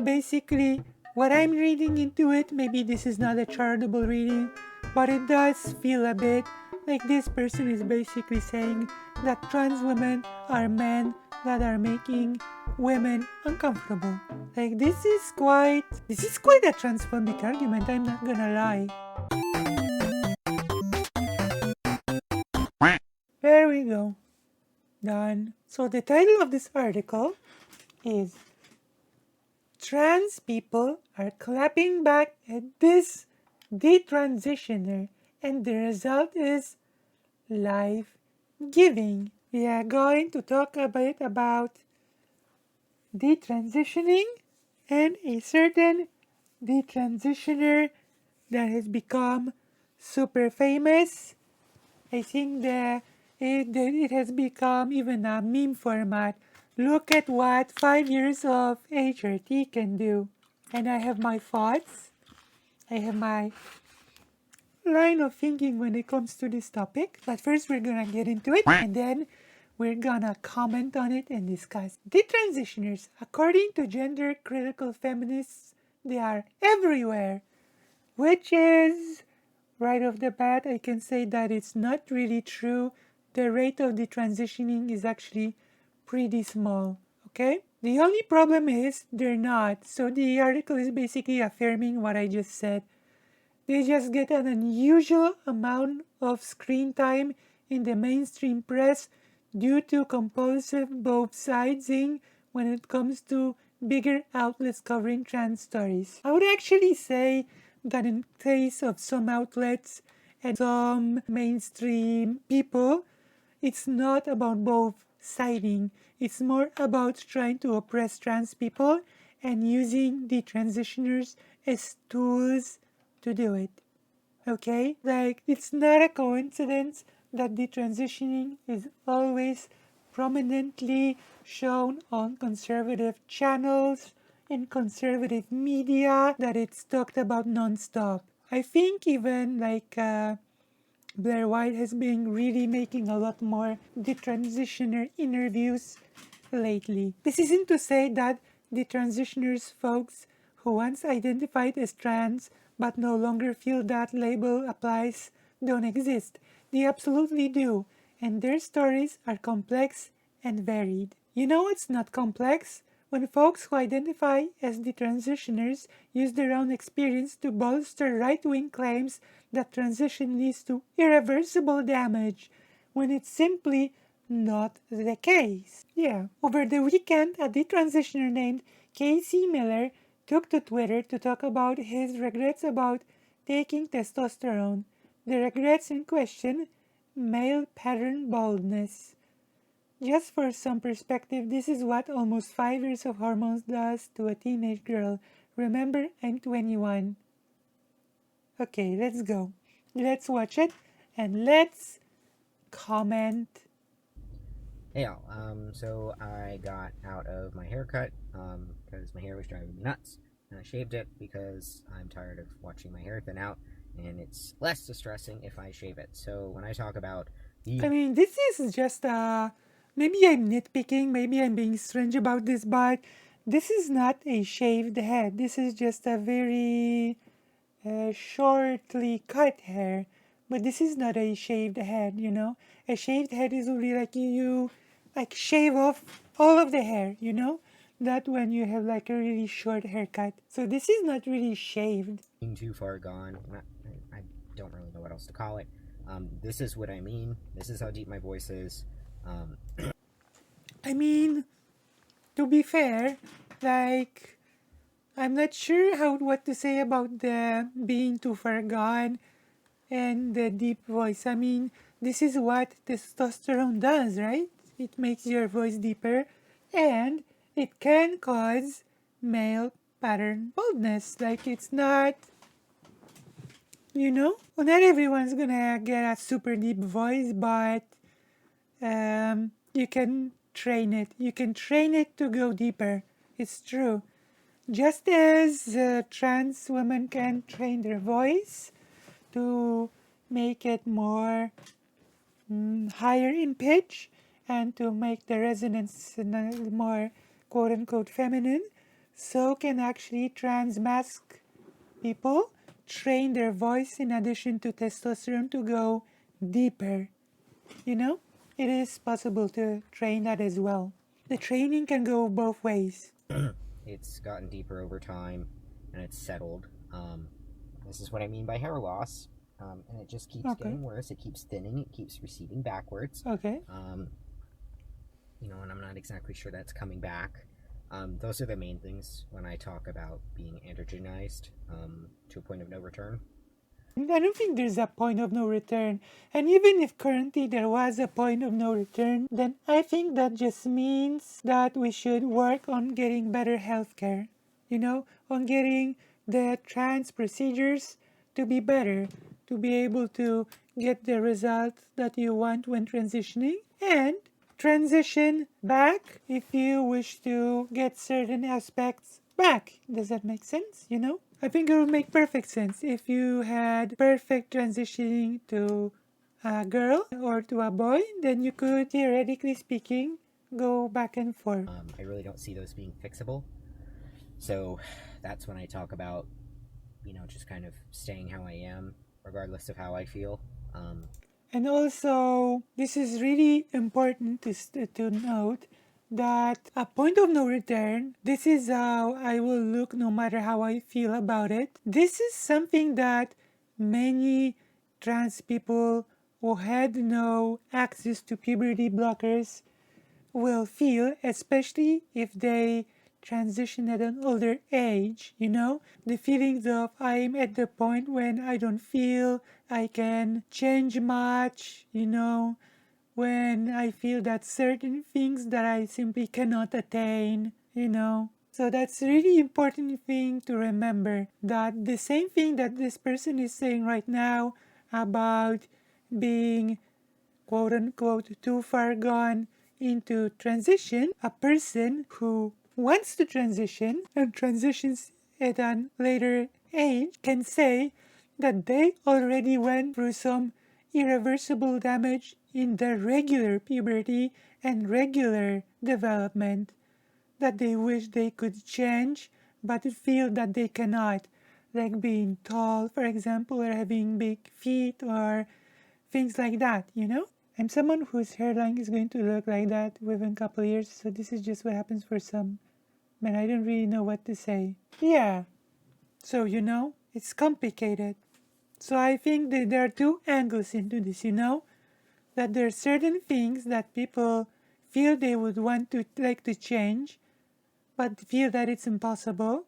Basically, what I'm reading into it, maybe this is not a charitable reading, but it does feel a bit like this person is basically saying that trans women are men that are making women uncomfortable. Like this is quite a transphobic argument, I'm not gonna lie. There we go. Done. So the title of this article is Trans people are clapping back at this detransitioner, and the result is life giving. We are going to talk a bit about detransitioning and a certain detransitioner that has become super famous. I think that it has become even a meme format. Look at what 5 years of HRT can do. And I have my thoughts. I have my line of thinking when it comes to this topic. But first, we're gonna get into it, and then we're gonna comment on it and discuss. Detransitioners, according to gender critical feminists, they are everywhere, which is right off the bat, I can say that it's not really true. The rate of detransitioning is actually pretty small, okay? The only problem is they're not. So the article is basically affirming what I just said. They just get an unusual amount of screen time in the mainstream press due to compulsive both sidesing when it comes to bigger outlets covering trans stories. I would actually say that in case of some outlets and some mainstream people, it's not about both siding. It's more about trying to oppress trans people and using the transitioners as tools to do it. Okay? Like, it's not a coincidence that the transitioning is always prominently shown on conservative channels, in conservative media, that it's talked about non-stop. I think even Blair White has been really making a lot more detransitioner interviews lately. This isn't to say that detransitioners folks who once identified as trans but no longer feel that label applies don't exist. They absolutely do, and their stories are complex and varied. You know what's not complex? When folks who identify as detransitioners use their own experience to bolster right-wing claims that transition leads to irreversible damage, when it's simply not the case. Yeah. Over the weekend, a detransitioner named Casey Miller took to Twitter to talk about his regrets about taking testosterone. The regrets in question: male pattern baldness. Just for some perspective, this is what almost 5 years of hormones does to a teenage girl. Remember, I'm 21. Okay, let's go. Let's watch it and let's comment. Hey y'all, so I got out of my haircut, because my hair was driving me nuts, and I shaved it because I'm tired of watching my hair thin out, and it's less distressing if I shave it. So when I talk about I the mean, this is just maybe I'm nitpicking, maybe I'm being strange about this, but this is not a shaved head. This is just a very shortly cut hair. But this is not a shaved head, you know? A shaved head is really like you like shave off all of the hair, you know? Not when you have like a really short haircut. So this is not really shaved. being too far gone, I don't really know what else to call it. This is what I mean. This is how deep my voice is. Um, I mean, to be fair, like I'm not sure how what to say about the being too far gone and the deep voice. I mean, this is what testosterone does, right? It makes your voice deeper and it can cause male pattern baldness. Like it's not, well, not everyone's gonna get a super deep voice, but you can train it. You can train it to go deeper. It's true. Just as trans women can train their voice to make it more higher in pitch and to make the resonance more quote unquote feminine, So can actually transmask people, train their voice in addition to testosterone to go deeper. You know, it is possible to train that as well. The training can go both ways. It's gotten deeper over time, and it's settled. This is what I mean by hair loss, and it just keeps Okay, getting worse. It keeps thinning. It keeps receding backwards. okay. Um, and I'm not exactly sure that's coming back. Those are the main things when I talk about being androgenized to a point of no return. I don't think there's a point of no return. And even if currently there was a point of no return, then I think that just means that we should work on getting better healthcare. On getting the trans procedures to be better, to be able to get the results that you want when transitioning, and transition back if you wish to get certain aspects back. Does that make sense? I think it would make perfect sense if you had perfect transitioning to a girl or to a boy, then you could, theoretically speaking, go back and forth. I really don't see those being fixable. So that's when I talk about, just kind of staying how I am, regardless of how I feel. And also, this is really important to note that a point of no return, this is how I will look no matter how I feel about it. This is something that many trans people who had no access to puberty blockers will feel, especially if they transition at an older age. The feelings of I'm at the point when I don't feel I can change much, when I feel that certain things that I simply cannot attain. So that's a really important thing to remember, that the same thing that this person is saying right now about being quote unquote too far gone into transition, a person who wants to transition and transitions at a later age can say that they already went through some irreversible damage in their regular puberty and regular development that they wish they could change but feel that they cannot, like being tall, for example, or having big feet or things like that. I'm someone whose hairline is going to look like that within a couple of years, so this is just what happens for some. Man, I don't really know what to say. Yeah, so it's complicated. So I think that there are two angles into this, that there are certain things that people feel they would want to like to change, but feel that it's impossible.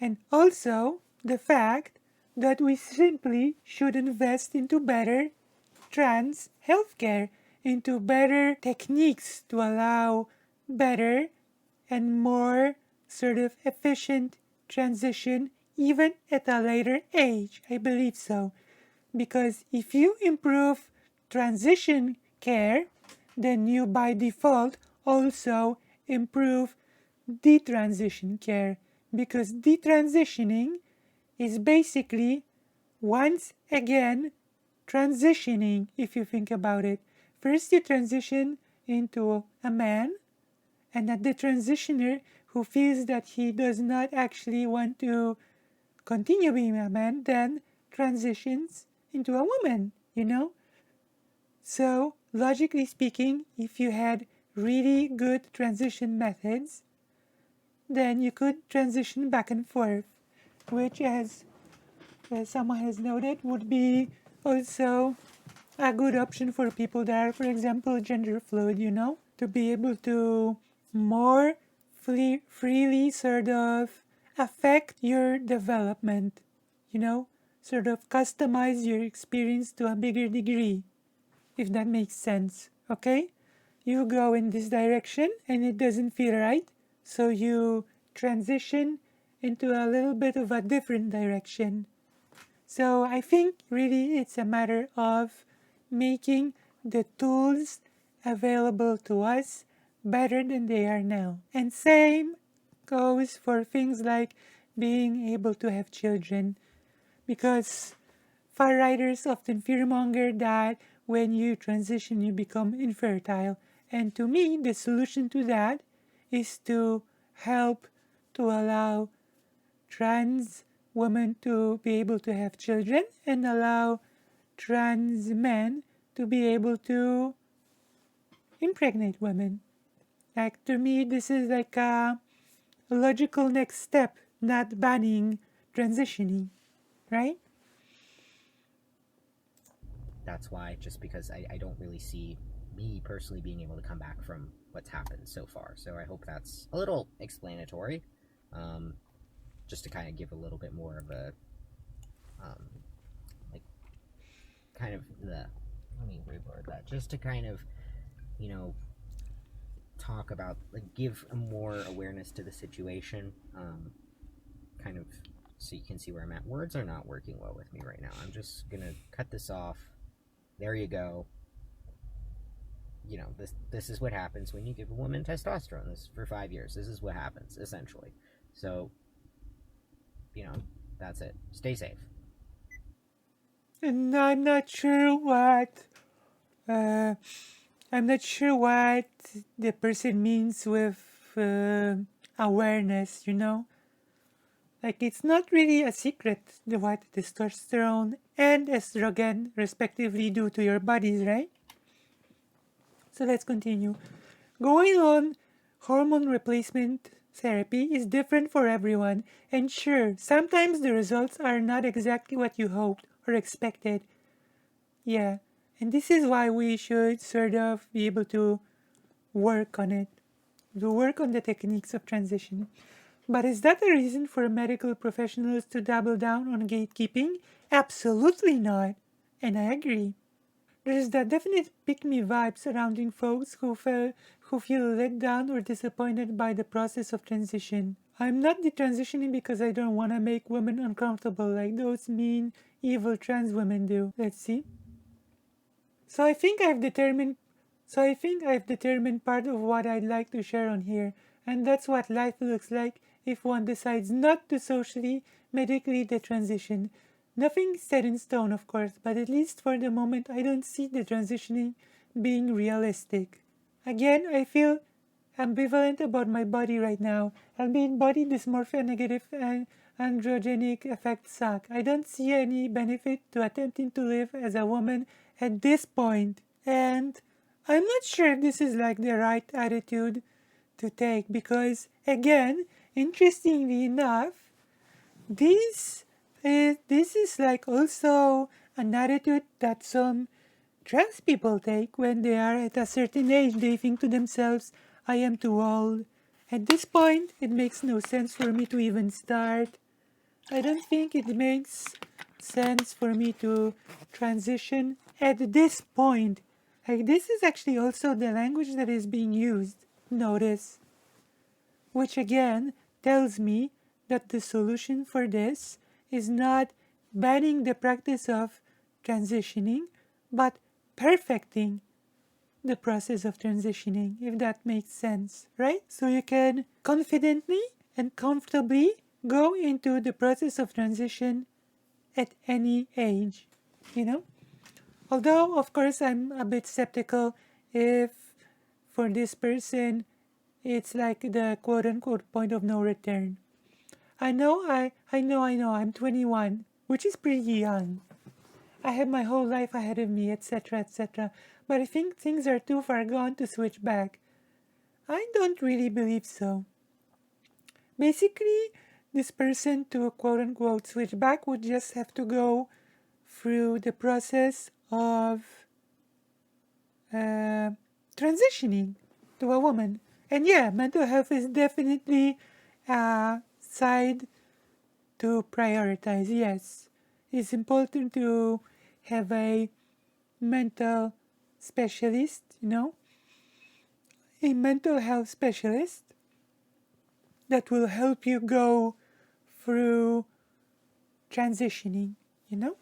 And also the fact that we simply should invest into better trans healthcare, into better techniques to allow better and more sort of efficient transition even at a later age. I believe so. Because if you improve transition care, then you by default also improve detransition care. Because detransitioning is basically once again transitioning, if you think about it. First, you transition into a man, and that the transitioner who feels that he does not actually want to continue being a man then transitions into a woman. So, logically speaking, if you had really good transition methods, then you could transition back and forth, which, as someone has noted, would be also a good option for people that are, for example, gender fluid, to be able to more freely sort of affect your development, you know, sort of customize your experience to a bigger degree, if that makes sense. Okay? You go in this direction and it doesn't feel right, so you transition into a little bit of a different direction. So I think really it's a matter of making the tools available to us better than they are now. And same goes for things like being able to have children, because far righters often fearmonger that when you transition you become infertile. And to me, the solution to that is to help to allow trans women to be able to have children and allow trans men to be able to impregnate women. Like, to me, this is like a logical next step, not banning transitioning, right? That's why, just because I don't really see me personally being able to come back from what's happened so far. So I hope that's a little explanatory, um, just to kind of give a little bit more of a um, like kind of the let me reword that, just to kind of you know talk about, like, give a more awareness to the situation, kind of, so you can see where I'm at. Words are not working well with me right now. I'm just gonna cut this off. There you go. This is what happens when you give a woman testosterone. This for 5 years. This is what happens essentially. So you know that's it. Stay safe. And uh, I'm not sure what the person means with awareness. Like, it's not really a secret what testosterone and estrogen respectively do to your bodies, right? So let's continue. Going on, hormone replacement therapy is different for everyone, and sure, sometimes the results are not exactly what you hoped or expected. Yeah, and this is why we should sort of be able to work on it, to work on the techniques of transition. But is that a reason for medical professionals to double down on gatekeeping? Absolutely not. And I agree. There is that definite pick-me vibe surrounding folks who feel let down or disappointed by the process of transition. I'm not transitioning because I don't want to make women uncomfortable like those mean, evil trans women do. Let's see. So I think I've determined part of what I'd like to share on here, and that's what life looks like if one decides not to socially, medically detransition. Nothing set in stone, of course, but at least for the moment I don't see the transitioning being realistic. Again, I feel ambivalent about my body right now. Albeit body dysmorphia negative and androgenic effects suck. I don't see any benefit to attempting to live as a woman at this point. And I'm not sure this is like the right attitude to take because, again, interestingly enough, this is like also an attitude that some trans people take when they are at a certain age. They think to themselves, I am too old. At this point, it makes no sense for me to even start. I don't think it makes sense for me to transition at this point. Like, this is actually also the language that is being used. Notice. Which again tells me that the solution for this is not banning the practice of transitioning, but perfecting the process of transitioning, if that makes sense, right? So you can confidently and comfortably go into the process of transition at any age, you know? Although, of course, I'm a bit skeptical if for this person it's like the quote unquote point of no return. I know, I'm 21, which is pretty young. I have my whole life ahead of me, etc., etc. But I think things are too far gone to switch back. I don't really believe so. Basically, this person to quote unquote switch back would just have to go through the process of uh, transitioning to a woman. And yeah, mental health is definitely a side to prioritize. Yes, it's important to have a mental specialist, a mental health specialist that will help you go through transitioning, you know,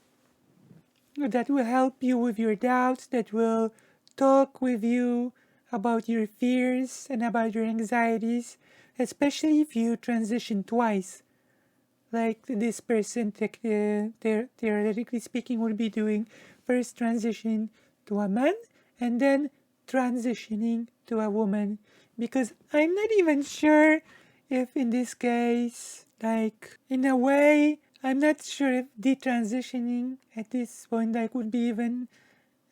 that will help you with your doubts, that will talk with you about your fears and about your anxieties, especially if you transition twice, like this person, theoretically speaking, would be doing first transitioning to a man and then transitioning to a woman. Because I'm not even sure if in this case, like, in a way, I'm not sure if detransitioning at this point, like, would be even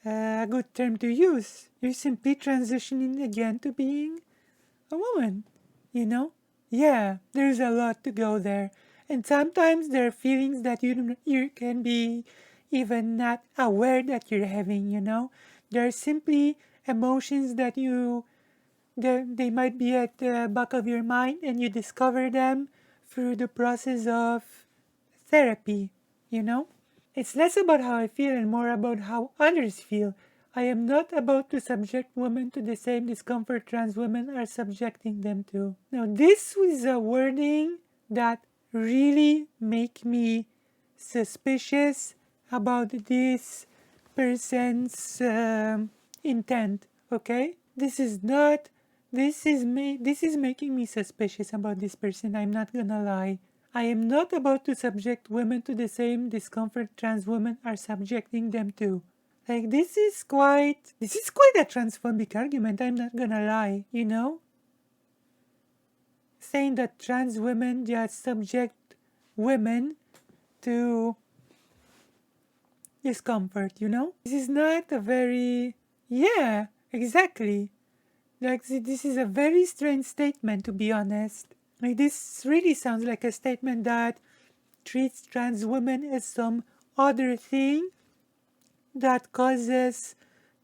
a good term to use. You're simply transitioning again to being a woman, you know? Yeah, there's a lot to go there. And sometimes there are feelings that you can be even not aware that you're having, you know? They're simply emotions that they might be at the back of your mind and you discover them through the process of therapy, you know? It's less about how I feel and more about how others feel. I am not about to subject women to the same discomfort trans women are subjecting them to. Now, this was a wording that really make me suspicious about this person's intent. Okay, this is making me suspicious about this person. I'm not gonna lie. I am not about to subject women to the same discomfort trans women are subjecting them to. Like, this is quite a transphobic argument, I'm not gonna lie, you know? Saying that trans women just subject women to discomfort, you know? This is not a very, yeah, exactly. Like, this is a very strange statement, to be honest. Like, this really sounds like a statement that treats trans women as some other thing that causes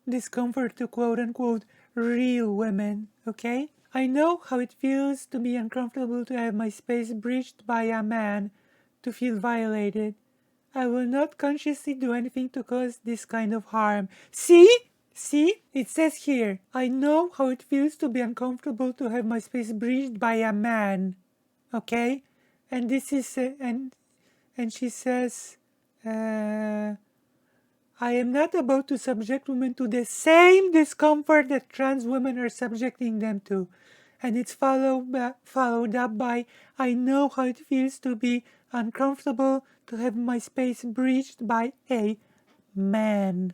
discomfort to quote unquote real women, okay? I know how it feels to be uncomfortable to have my space breached by a man, to feel violated. I will not consciously do anything to cause this kind of harm. See? See? It says here, I know how it feels to be uncomfortable to have my space breached by a man. Okay? And this is, and she says, uh, I am not about to subject women to the same discomfort that trans women are subjecting them to. And it's followed up by, I know how it feels to be uncomfortable to have my space breached by a man.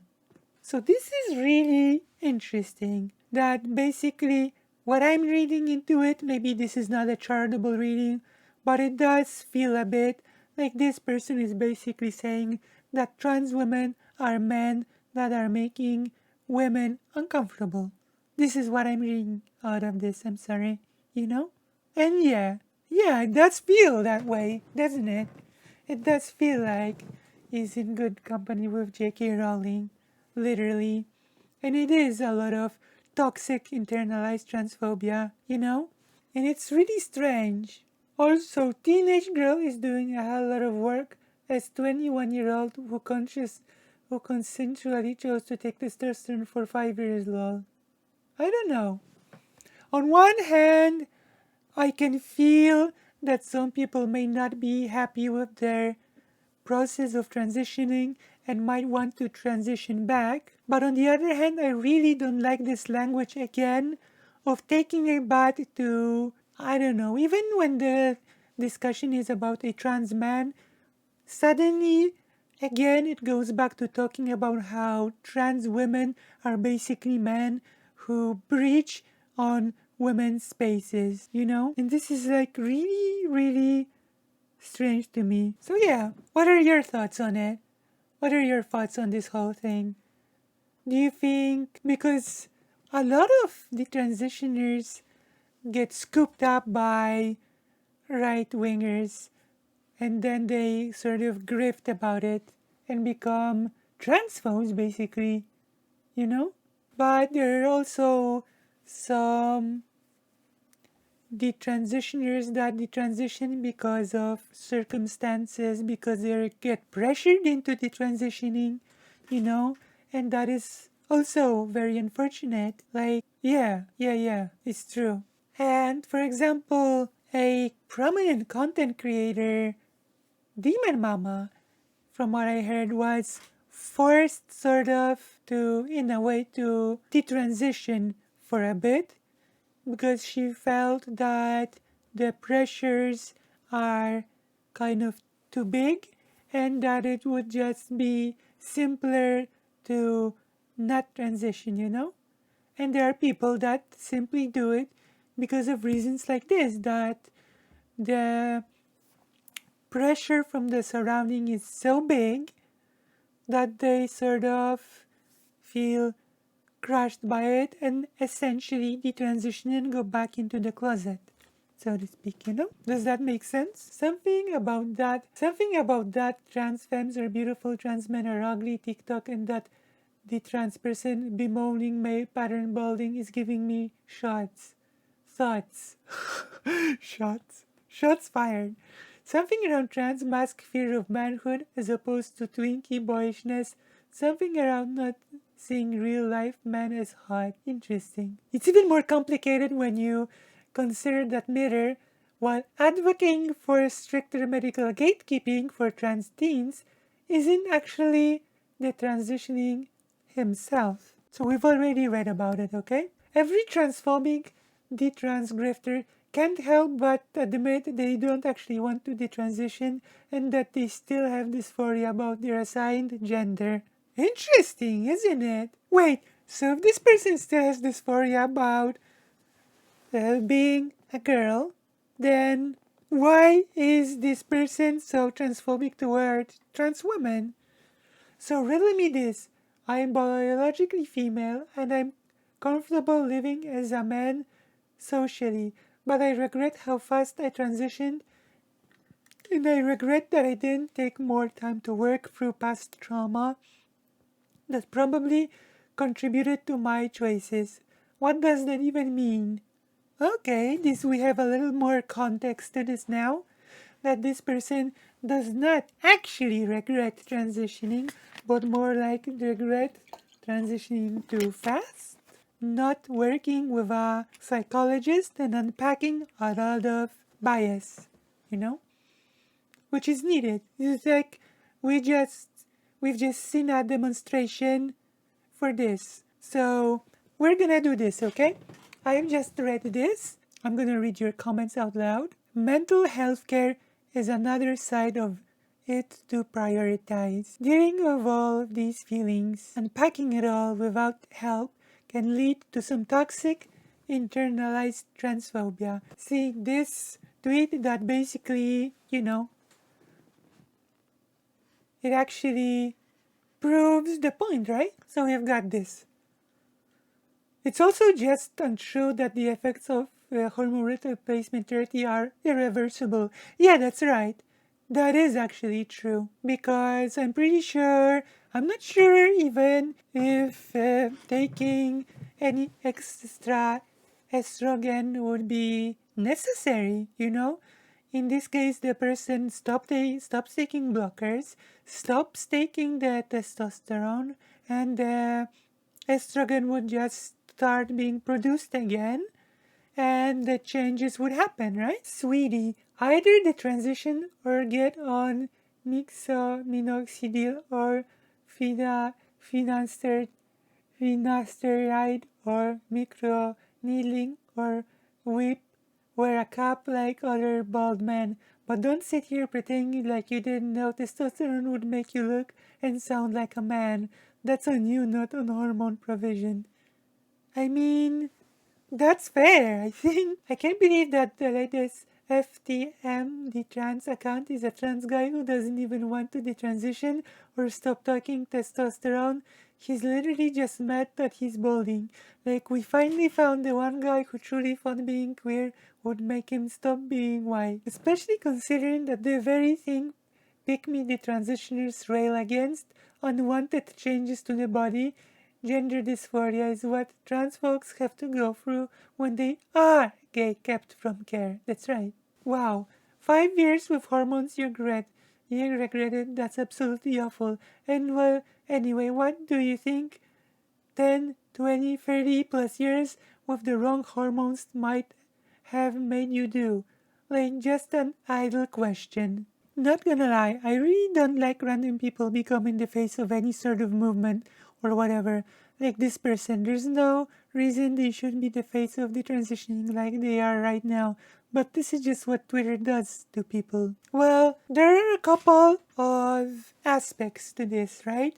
So this is really interesting. That basically, what I'm reading into it, maybe this is not a charitable reading, but it does feel a bit like this person is basically saying that trans women are men that are making women uncomfortable. This is what I'm reading out of this, I'm sorry, you know? And yeah, it does feel that way, doesn't it? It does feel like he's in good company with J.K. Rowling, literally. And it is a lot of toxic internalized transphobia, you know? And it's really strange. Also, teenage girl is doing a hell lot of work as 21-year-old who consensually chose to take testosterone for 5 years, lol. I don't know. On one hand, I can feel that some people may not be happy with their process of transitioning and might want to transition back. But on the other hand, I really don't like this language again of taking it back to, I don't know, even when the discussion is about a trans man, suddenly again it goes back to talking about how trans women are basically men who breach on women's spaces, you know? And this is like really, really strange to me. So yeah, what are your thoughts on it? What are your thoughts on this whole thing? Do you think because a lot of the transitioners get scooped up by right wingers and then they sort of grift about it and become transphobes basically, you know? But there are also some detransitioners that detransition because of circumstances, because they get pressured into detransitioning, you know, and that is also very unfortunate. Like, yeah, it's true. And for example, a prominent content creator, Demon Mama, from what I heard, was forced sort of to, in a way, to detransition for a bit because she felt that the pressures are kind of too big and that it would just be simpler to not transition, you know? And there are people that simply do it because of reasons like this, that the pressure from the surrounding is so big that they sort of feel crushed by it and essentially detransition and go back into the closet, so to speak, you know? Does that make sense? Something about that trans femmes are beautiful, trans men are ugly TikTok, and that the trans person bemoaning my pattern balding is giving me shots. Thoughts. Shots fired. Something around trans mask fear of manhood as opposed to twinkie boyishness. Something around not seeing real life men as hot. Interesting. It's even more complicated when you consider that Mirror, while advocating for stricter medical gatekeeping for trans teens, isn't actually the transitioning himself. So we've already read about it, okay? Every transphobic detrans grifter can't help but admit they don't actually want to detransition and that they still have dysphoria about their assigned gender. Interesting, isn't it? Wait, so if this person still has dysphoria about being a girl, then why is this person so transphobic toward trans women? So riddle me this. I am biologically female and I'm comfortable living as a man socially, but I regret how fast I transitioned and I regret that I didn't take more time to work through past trauma that probably contributed to my choices. What does that even mean? Okay, this we have a little more context to this now. That this person does not actually regret transitioning, but more like regret transitioning too fast, not working with a psychologist and unpacking a lot of bias, you know, which is needed. It's like we just we've just seen a demonstration for this. So we're gonna do this, okay? I've just read this. I'm gonna read your comments out loud. Mental health care is another side of it to prioritize. Dealing with all of these feelings, unpacking it all without help can lead to some toxic internalized transphobia. See, this tweet that basically, it actually proves the point, right? So we've got this. It's also just untrue that the effects of hormone replacement therapy are irreversible. Yeah, that's right. That is actually true. Because I'm not sure even if taking any extra estrogen would be necessary, you know? In this case, the person stops taking blockers, stops taking the testosterone, and the estrogen would just start being produced again, and the changes would happen, right? Sweetie, either the transition or get on minoxidil or finasteride finasteride or microneedling or whip wear a cap like other bald men. But don't sit here pretending like you didn't know testosterone would make you look and sound like a man. That's on you, not on hormone provision. I mean, that's fair, I think. I can't believe that the latest FTM, the trans account, is a trans guy who doesn't even want to detransition or stop talking testosterone. He's literally just mad that he's balding. Like, we finally found the one guy who truly thought being queer would make him stop being white. Especially considering that the very thing pick me the transitioners rail against, unwanted changes to the body, gender dysphoria is what trans folks have to go through when they are gay kept from care. That's right. Wow. 5 years with hormones you regretted, that's absolutely awful. And well, anyway, what do you think 10, 20, 30 plus years with the wrong hormones might have made you do? Like, just an idle question. Not gonna lie, I really don't like random people becoming the face of any sort of movement or whatever. Like this person, there's no reason they should be the face of the transitioning like they are right now. But this is just what Twitter does to people. Well, there are a couple of aspects to this, right?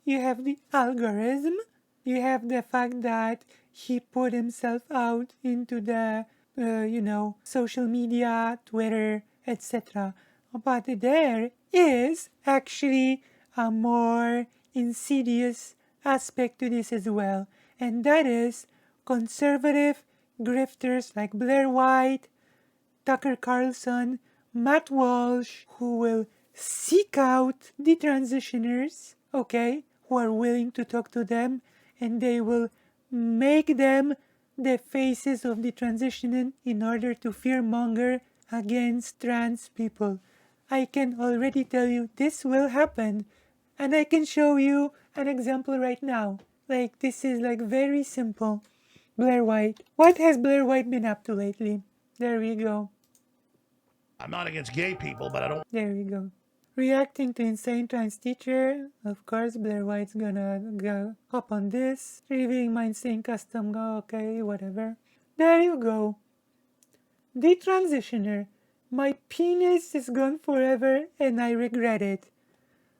You have the algorithm, you have the fact that he put himself out into the social media, Twitter, etc. But there is actually a more insidious aspect to this as well, and that is conservative grifters like Blair White, Tucker Carlson, Matt Walsh, who will seek out the transitioners, okay, who are willing to talk to them, and they will make them the faces of the transition in order to fearmonger against trans people. I can already tell you this will happen, and I can show you an example right now. Like, this is like very simple. Blair White. What has Blair White been up to lately? There we go. I'm not against gay people, but I don't. There we go. Reacting to insane trans teacher. Of course, Blair White's gonna go hop on this. Reviewing my insane custom. Go, okay, whatever. There you go. The transitioner. My penis is gone forever and I regret it.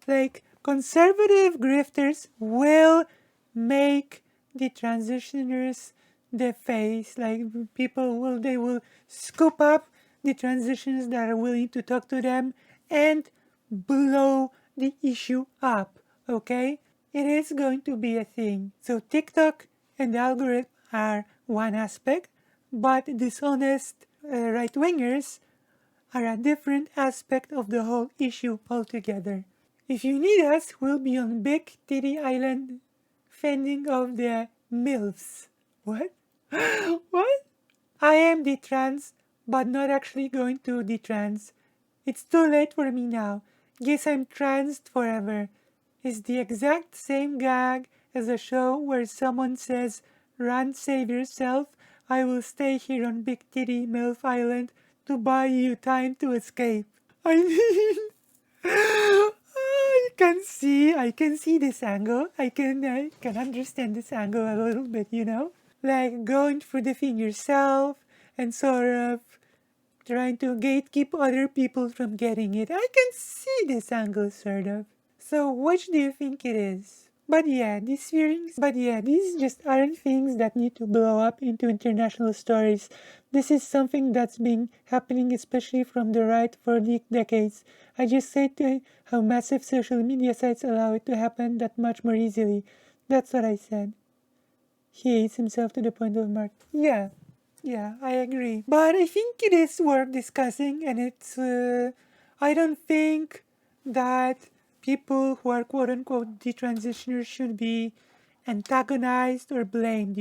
Like, conservative grifters will make the transitioners the face. Like, they will scoop up the transitions that are willing to talk to them and blow the issue up, okay? It is going to be a thing. So TikTok and the algorithm are one aspect, but dishonest right-wingers are a different aspect of the whole issue altogether. If you need us, we'll be on Big Titty Island fending off the MILFs. What? What? I am detrans, but not actually going to detrans. It's too late for me now. Guess I'm transed forever. It's the exact same gag as a show where someone says, "Run, save yourself. I will stay here on Big Titty MILF Island to buy you time to escape." I mean, I can see this angle. I can understand this angle a little bit, Like going through the thing yourself and sort of trying to gatekeep other people from getting it. I can see this angle, sort of. So, which do you think it is? These just aren't things that need to blow up into international stories. This is something that's been happening, especially from the right, for decades. I just said how massive social media sites allow it to happen that much more easily. That's what I said. He hates himself to the point of mark. Yeah, I agree. But I think it is worth discussing, and I don't think that people who are quote unquote detransitioners should be antagonized or blamed.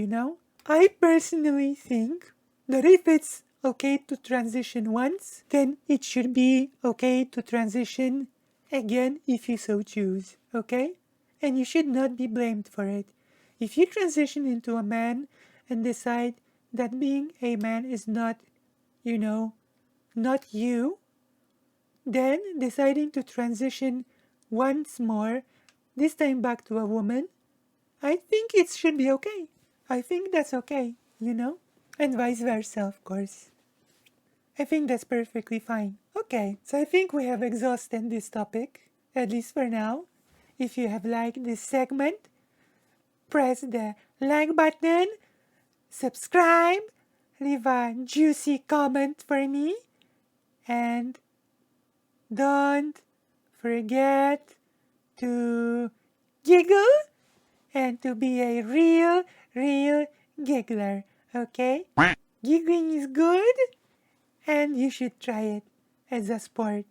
I personally think that if it's okay to transition once, then it should be okay to transition again if you so choose, okay? And you should not be blamed for it. If you transition into a man and decide that being a man is not, not you, then deciding to transition once more, this time back to a woman, I think it should be okay. I think that's okay. And vice versa, of course. I think that's perfectly fine. Okay, so I think we have exhausted this topic, at least for now. If you have liked this segment, press the like button, subscribe, leave a juicy comment for me, and don't forget to giggle and to be a real giggler, okay? Giggling is good and you should try it as a sport.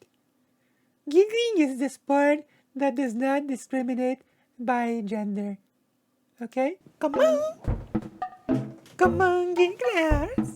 Giggling is the sport that does not discriminate by gender. Okay? Come on, gigglers!